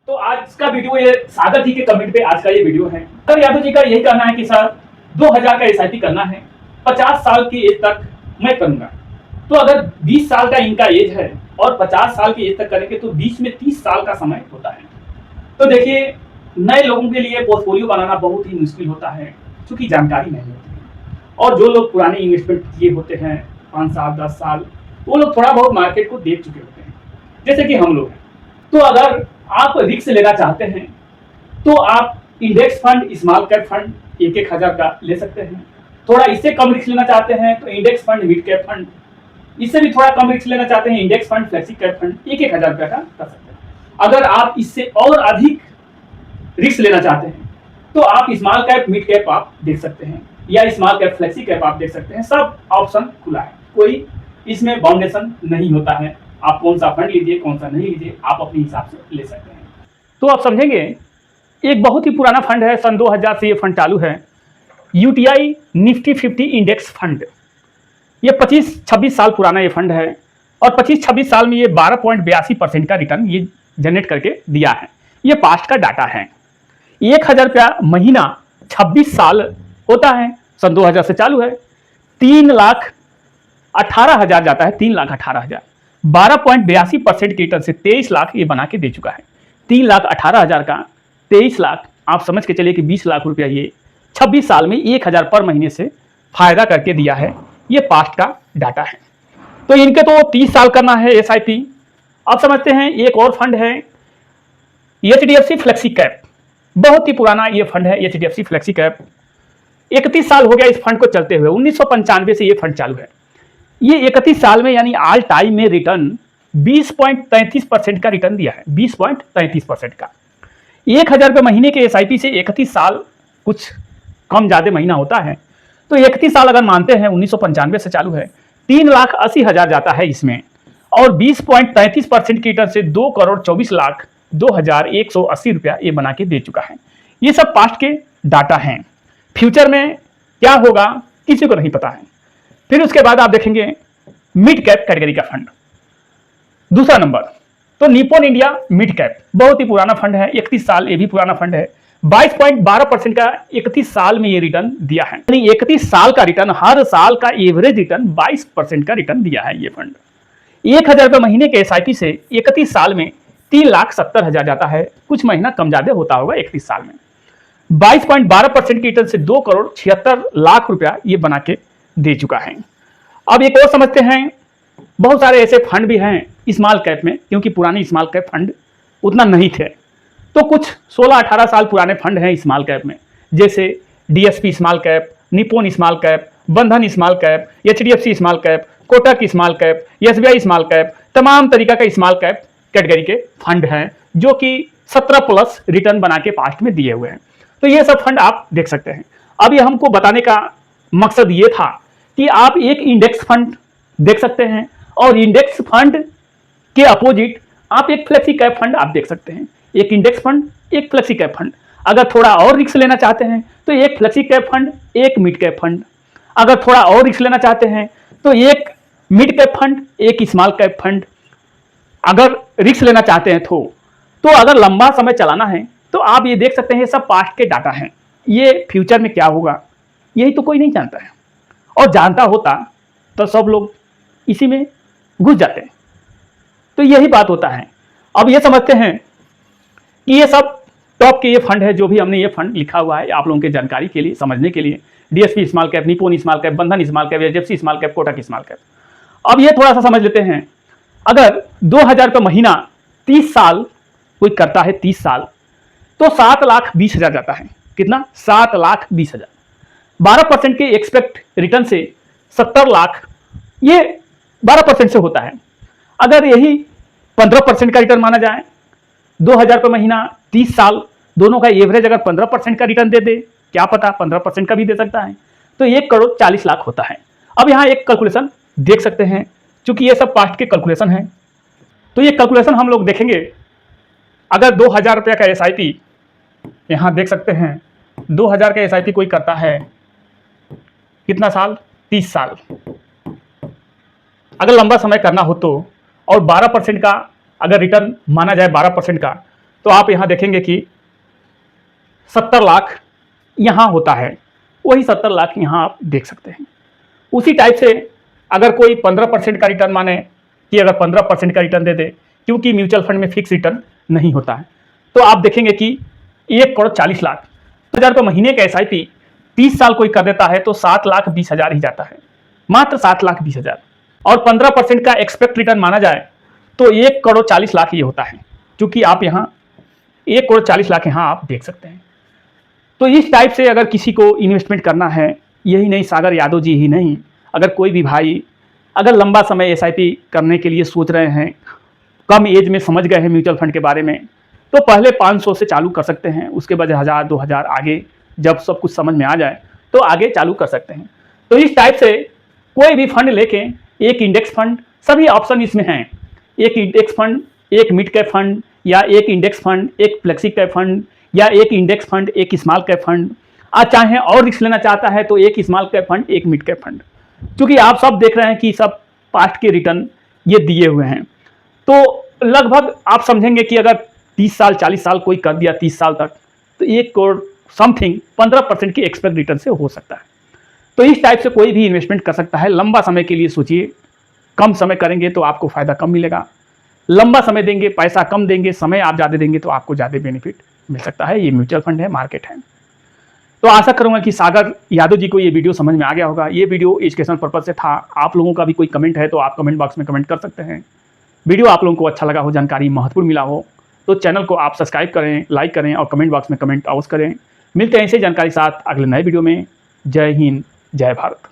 तो आज का वीडियो ये सागर जी के कमेंट पे आज का ये वीडियो है। सर यादव जी का यही कहना है कि सर 2000 का एसआईपी करना है, 50 साल की एज तक मैं करूंगा। तो अगर 20 साल का इनका एज है और 50 साल की एज तक करेंगे तो बीच में 30 साल का समय होता है। तो देखिए, नए लोगों के लिए पोर्टफोलियो बनाना बहुत ही मुश्किल होता है क्योंकि जानकारी नहीं होती है। और जो लोग पुराने इन्वेस्टमेंट किए होते हैं 5 साल 10 साल, वो लोग थोड़ा बहुत मार्केट को देख चुके होते हैं, जैसे कि हम लोग हैं। तो अगर आप रिस्क लेना चाहते हैं तो आप index fund, small cap fund 1-1 हज़ार का ले सकते हैं। थोड़ा इससे कम रिस्क लेना चाहते हैं तो index fund, mid cap fund, इससे भी थोड़ा कम रिस्क लेना चाहते हैं index fund, flexi cap fund 1-1 हज़ार रुपया का कर सकते हैं। अगर आप इससे और अधिक रिस्क लेना चाहते हैं तो आप स्मॉल कैप, मिड कैप आप देख सकते हैं या स्मॉल कैप, फ्लेक्सी कैप आप देख सकते हैं। सब ऑप्शन खुला है, कोई इसमें बाउंडेशन नहीं होता है। आप कौन सा फंड लीजिए, कौन सा नहीं लीजिए, आप अपने हिसाब से ले सकते हैं। तो आप समझेंगे, एक बहुत ही पुराना फंड है, सन 2000 से ये फंड चालू है, यूटीआई निफ्टी 50 इंडेक्स फंड। ये 25-26 साल पुराना ये फंड है और 25-26 साल में ये 12.82% का रिटर्न ये जनरेट करके दिया है। ये पास्ट का डाटा है। 1000 रुपया महीना 26 साल होता है, सन 2000 से चालू है। 3,18,000 जाता है, 3,18,000। 12.82% के रिटर्न से 23 लाख ये बना के दे चुका है। 3,18,000 का 23 लाख, आप समझ के चलिए कि 20 लाख रुपया ये 26 साल में 1000 पर महीने से फायदा करके दिया है। ये पास्ट का डाटा है। तो इनके तो 30 साल करना है एसआईपी। अब समझते हैं, एक और फंड है एचडीएफसी फ्लेक्सी कैप। बहुत ही पुराना ये फंड है एचडीएफसी फ्लेक्सी कैप। 31 साल हो गया इस फंड को चलते हुए, 1995 से ये फंड चालू है। ये 31 साल में यानी ऑल टाइम में रिटर्न 20.33% का रिटर्न दिया है, 20.33% का। 1000 रुपये महीने के एसआईपी से 31 साल कुछ कम ज़्यादा महीना होता है। तो 31 साल अगर मानते हैं, 1995 से चालू है, 3,80,000 जाता है इसमें और 20.33% की रिटर्न से 2,24,02,180 रुपया ये बना के दे चुका है। ये सब पास्ट के डाटा हैं। फ्यूचर में क्या होगा किसी को नहीं पता है। फिर उसके बाद आप देखेंगे मिड कैप कैटेगरी का फंड, दूसरा नंबर। तो निप्पॉन इंडिया मिड कैप बहुत ही पुराना फंड है, 31 साल ये भी पुराना फंड है। 22.12% का 31 साल में ये रिटर्न दिया है, यानी 31 साल का रिटर्न, हर साल का एवरेज रिटर्न 22% का रिटर्न दिया है ये फंड। 1000 रुपये महीने के एसआईपी से 31 साल में 3,70,000 जाता है, कुछ महीना कम ज्यादा होता होगा 31 साल में। 22.12% की रिटर्न से 2,76,00,000 रुपया ये बना के दे चुका है। अब एक और समझते हैं, बहुत सारे ऐसे फंड भी हैं स्मॉल कैप में, क्योंकि पुराने स्मॉल कैप फंड उतना नहीं थे, तो कुछ 16-18 साल पुराने फंड हैं स्मॉल कैप में, जैसे DSP small cap, Nippon small cap, Bandhan small cap, HDFC small cap, Kotak small cap, SBI small cap, तमाम तरीका का स्मॉल कैप कैटेगरी के फंड हैं जो कि 17+ रिटर्न बना के पास्ट में दिए हुए हैं। तो ये सब फंड आप देख सकते हैं। अब ये हमको बताने का मकसद ये था कि आप एक इंडेक्स फंड देख सकते हैं और इंडेक्स फंड के अपोजिट आप एक फ्लेक्सी कैप फंड आप देख सकते हैं। एक इंडेक्स फंड, एक फ्लेक्सी कैप फंड। अगर थोड़ा और रिस्क लेना चाहते हैं तो एक फ्लेक्सी कैप फंड, एक मिड कैप फंड। अगर थोड़ा और रिस्क लेना चाहते हैं तो एक मिड कैप फंड, एक स्मॉल कैप फंड। अगर रिस्क लेना चाहते हैं तो अगर लंबा समय चलाना है तो आप ये देख सकते हैं, ये सब पास्ट के डाटा हैं। ये फ्यूचर में क्या होगा यही तो कोई नहीं जानता है, और जानता होता तो सब लोग इसी में घुस जाते हैं। तो यही बात होता है। अब ये समझते हैं कि ये सब टॉप के ये फंड है, जो भी हमने ये फंड लिखा हुआ है आप लोगों के जानकारी के लिए, समझने के लिए। DSP small cap, Nippon small cap, Bandhan small cap, HDFC small cap, Kotak small cap. अब ये थोड़ा सा समझ लेते हैं, अगर 2000 रुपये महीना 30 साल कोई करता है, 30 साल, तो 7,20,000 जाता है। कितना? 7,20,000। 12% के एक्सपेक्ट रिटर्न से 70 लाख, ये 12% से होता है। अगर यही 15% का रिटर्न माना जाए, 2000 रुपये महीना 30 साल, दोनों का एवरेज अगर 15% का रिटर्न दे दे, क्या पता 15% का भी दे सकता है, तो 1,40,00,000 होता है। अब यहाँ एक कैलकुलेशन देख सकते हैं, चूंकि ये सब पास्ट के कैलकुलेशन है, तो ये कैलकुलेशन हम लोग देखेंगे। अगर 2000 रुपये का एसआईपी यहाँ देख सकते हैं, 2000 का एसआईपी कोई करता है कितना साल? 30 साल। अगर लंबा समय करना हो तो, और 12% का अगर रिटर्न माना जाए 12% का, तो आप यहाँ देखेंगे कि 70 लाख यहाँ होता है, वही 70 लाख यहाँ आप देख सकते हैं। उसी टाइप से अगर कोई 15% का रिटर्न, माने कि अगर 15% का रिटर्न दे दे, क्योंकि म्यूचुअल फंड में फिक्स रिटर्न नहीं होता है, तो आप देखेंगे कि 1,40,00,000 रुपये महीने का SIP 30 साल कोई कर देता है तो 7,20,000 ही जाता है, मात्र 7,20,000। और 15% का एक्सपेक्ट रिटर्न माना जाए तो 1,40,00,000 ये होता है, क्योंकि आप यहाँ 1,40,00,000 यहाँ आप देख सकते हैं। तो इस टाइप से अगर किसी को इन्वेस्टमेंट करना है, यही नहीं सागर यादव जी ही नहीं, अगर कोई भी भाई अगर लंबा समय SIP करने के लिए सोच रहे हैं, कम एज में समझ गए हैं म्यूचुअल फंड के बारे में, तो पहले 500 से चालू कर सकते हैं, उसके बाद 1000 2000 आगे जब सब कुछ समझ में आ जाए तो आगे चालू कर सकते हैं। तो इस टाइप से कोई भी फंड लेके, एक इंडेक्स फंड, सभी ऑप्शन इसमें हैं, एक इंडेक्स फंड, एक मिड कैप फंड, या एक इंडेक्स फंड, एक फ्लेक्सी कैप फंड, या एक इंडेक्स फंड, एक स्मॉल कैप फंड। आज चाहे और रिस्क लेना चाहता है तो एक स्मॉल कैप फंड, एक मिड कैप फंड। क्योंकि आप सब देख रहे हैं कि सब पास्ट के रिटर्न ये दिए हुए हैं, तो लगभग आप समझेंगे कि अगर 30 साल 40 साल कोई कर दिया 30 साल तक, तो 1 करोड़ समथिंग 15% की एक्सपेक्ट रिटर्न से हो सकता है। तो इस टाइप से कोई भी इन्वेस्टमेंट कर सकता है। लंबा समय के लिए सोचिए, कम समय करेंगे तो आपको फ़ायदा कम मिलेगा, लंबा समय देंगे, पैसा कम देंगे, समय आप ज़्यादा देंगे तो आपको ज़्यादा बेनिफिट मिल सकता है। ये म्यूचुअल फंड है, मार्केट है। तो आशा करूंगा कि सागर यादव जी को ये वीडियो समझ में आ गया होगा। ये वीडियो एजुकेशन पर्पज से था। आप लोगों का भी कोई कमेंट है तो आप कमेंट बॉक्स में कमेंट कर सकते हैं। वीडियो आप लोगों को अच्छा लगा हो, जानकारी महत्वपूर्ण मिला हो, तो चैनल को आप सब्सक्राइब करें, लाइक करें और कमेंट बॉक्स में कमेंट अवश्य करें। मिलते हैं ऐसे जानकारी साथ अगले नए वीडियो में। जय हिंद, जय भारत।